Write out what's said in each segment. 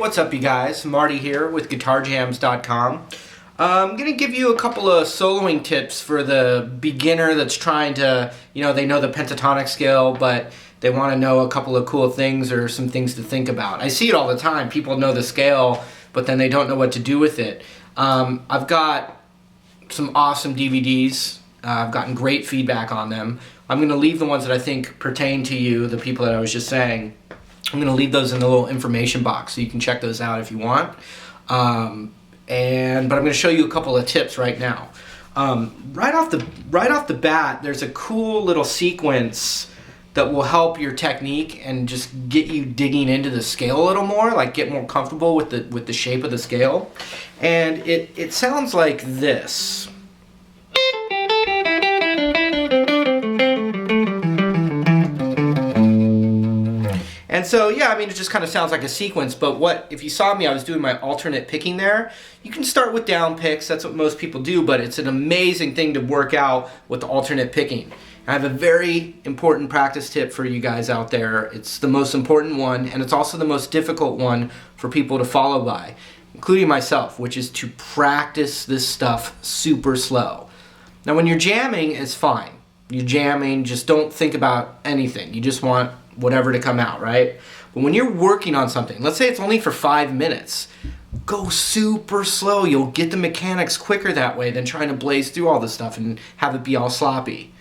what's up you guys? Marty here with GuitarJamz.com. I'm going to give you a couple of soloing tips for the beginner that's trying to, they know the pentatonic scale, but they want to know a couple of cool things or some things to think about. I see it all the time. People know the scale, but then they don't know what to do with it. I've got some awesome DVDs. I've gotten great feedback on them. I'm going to leave the ones that I think pertain to you, the people that I was just saying. I'm going to leave those in the little information box so you can check those out if you want. But I'm going to show you a couple of tips right now. Right off the bat, there's a cool little sequence that will help your technique and just get you digging into the scale a little more, like get more comfortable with the shape of the scale. And it sounds like this. And so, yeah, I mean, it just kind of sounds like a sequence, but if you saw me, I was doing my alternate picking there. You can start with down picks, that's what most people do, but it's an amazing thing to work out with the alternate picking. I have a very important practice tip for you guys out there. It's the most important one, and it's also the most difficult one for people to follow by, including myself, which is to practice this stuff super slow. Now, when you're jamming, it's fine. You're jamming, just don't think about anything. You just want whatever to come out, right? But when you're working on something, let's say it's only for 5 minutes, go super slow. You'll get the mechanics quicker that way than trying to blaze through all this stuff and have it be all sloppy.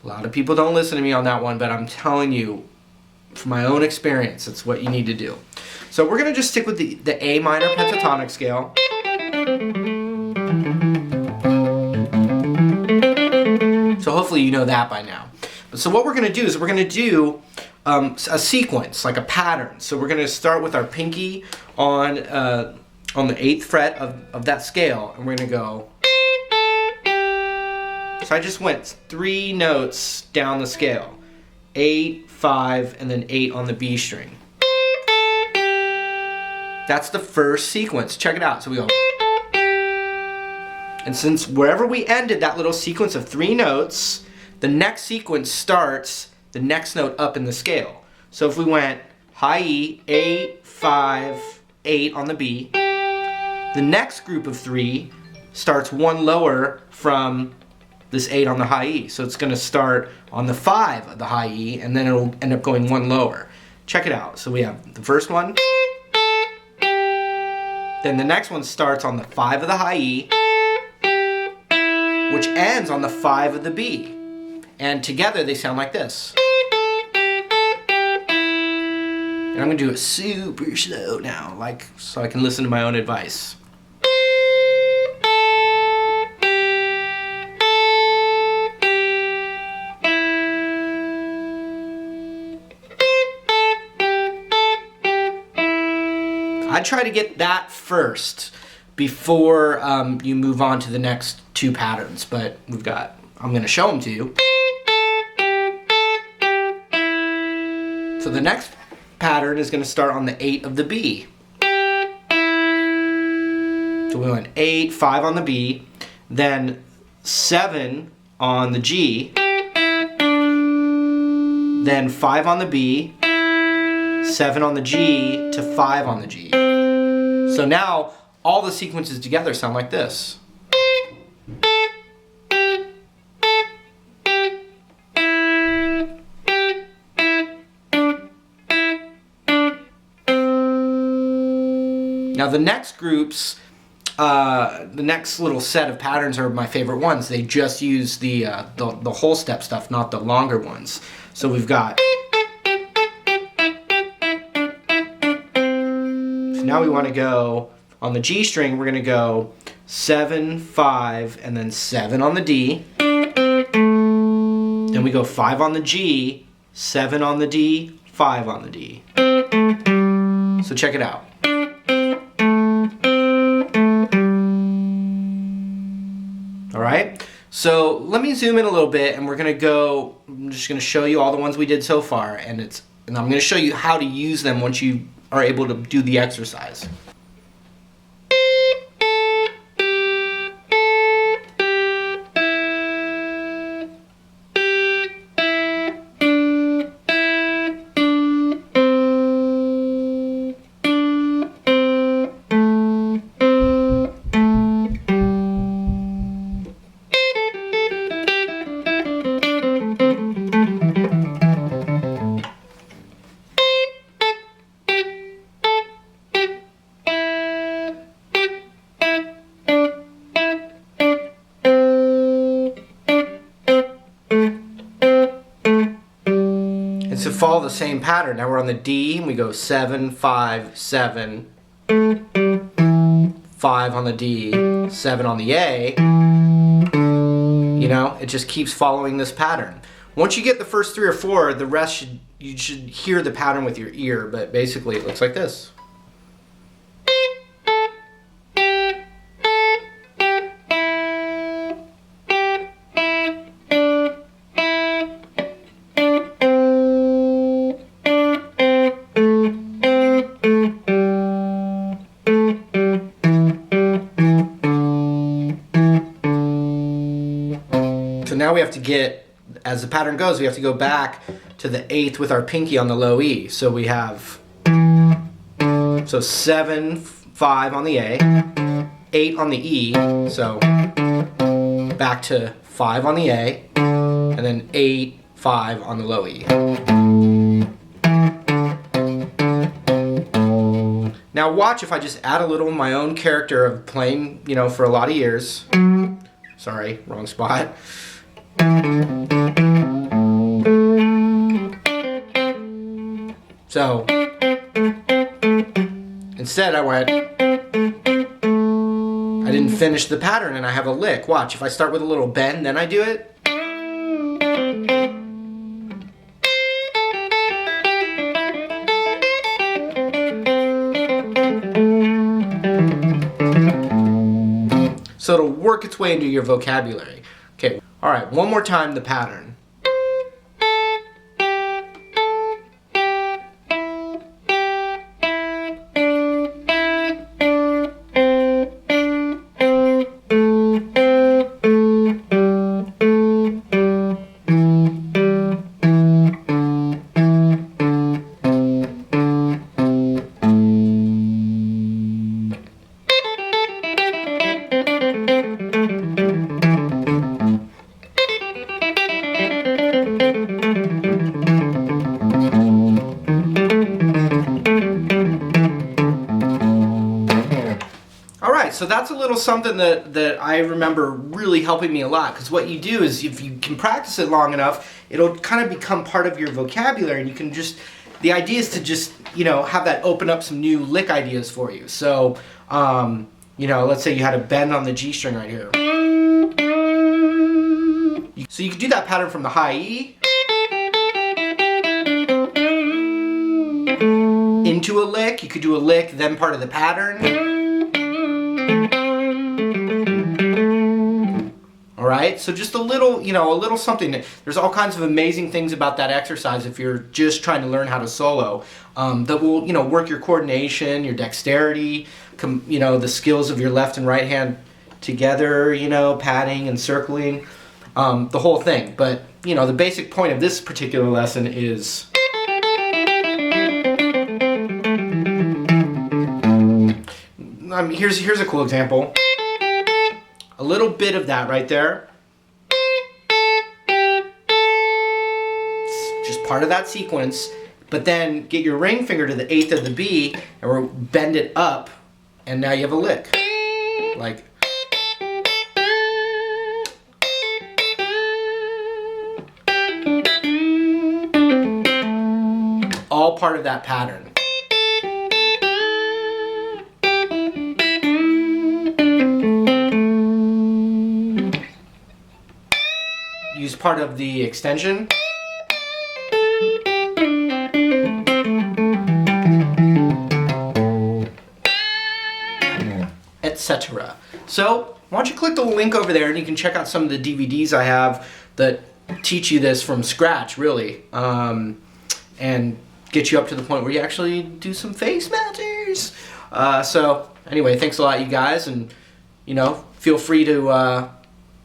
A lot of people don't listen to me on that one, but I'm telling you, from my own experience, it's what you need to do. So we're gonna just stick with the A minor pentatonic scale. So hopefully you know that by now. So what we're going to do is we're going to do a sequence, like a pattern. So we're going to start with our pinky on the 8th fret of that scale, and we're going to go. So I just went 3 notes down the scale. 8, 5, and then 8 on the B string. That's the first sequence. Check it out. So we go. And since wherever we ended that little sequence of 3 notes, the next sequence starts the next note up in the scale. So if we went high E, 8, 5, 8 on the B, the next group of 3 starts 1 lower from this 8 on the high E. So it's going to start on the 5 of the high E, and then it'll end up going 1 lower. Check it out. So we have the first one, then the next one starts on the 5 of the high E, which ends on the 5 of the B. And together they sound like this. And I'm going to do it super slow now, so I can listen to my own advice. I try to get that first before you move on to the next 2 patterns, but I'm going to show them to you. So the next pattern is going to start on the 8 of the B. So we went 8, 5 on the B, then 7 on the G, then 5 on the B, 7 on the G to 5 on the G. So now all the sequences together sound like this. Now the next groups, the next little set of patterns are my favorite ones. They just use the whole step stuff, not the longer ones. So we've got. So now we want to go on the G string. We're going to go 7, 5, and then 7 on the D. Then we go 5 on the G, 7 on the D, 5 on the D. So check it out. Alright, so let me zoom in a little bit, and I'm just going to show you all the ones we did so far, and I'm going to show you how to use them once you are able to do the exercise. And so follow the same pattern. Now we're on the D, and we go 7, 5, 7, 5 on the D, 7 on the A. You know, it just keeps following this pattern. Once you get the first 3 or 4, the rest you should hear the pattern with your ear, but basically it looks like this. So now we have to get, as the pattern goes, we have to go back to the 8th with our pinky on the low E. So we have, so 7, 5 on the A, 8 on the E, so back to 5 on the A, and then 8, 5 on the low E. Now watch if I just add a little of my own character of playing, you know, for a lot of years. Sorry, wrong spot. So instead I didn't finish the pattern and I have a lick. Watch, if I start with a little bend, then I do it. So it'll work its way into your vocabulary. Okay, all right, one more time the pattern. So that's a little something that I remember really helping me a lot, because what you do is if you can practice it long enough, it'll kind of become part of your vocabulary, and you can just, the idea is to just, you know, have that open up some new lick ideas for you. So, you know, let's say you had a bend on the G string right here. So you could do that pattern from the high E into a lick. You could do a lick, then part of the pattern. Alright, so just a little, you know, a little something. There's all kinds of amazing things about that exercise if you're just trying to learn how to solo that will, you know, work your coordination, your dexterity, you know, the skills of your left and right hand together, you know, patting and circling, the whole thing. But, you know, the basic point of this particular lesson is here's a cool example. A little bit of that right there. It's just part of that sequence. But then get your ring finger to the 8th of the B and we'll bend it up, and now you have a lick. Like. All part of that pattern. Use part of the extension. Etc. So, why don't you click the link over there and you can check out some of the DVDs I have that teach you this from scratch, really. And get you up to the point where you actually do some face melters. So, anyway, thanks a lot, you guys, and, you know, feel free to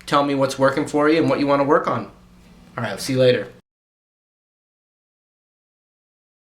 tell me what's working for you and what you want to work on. All right, I'll see you later.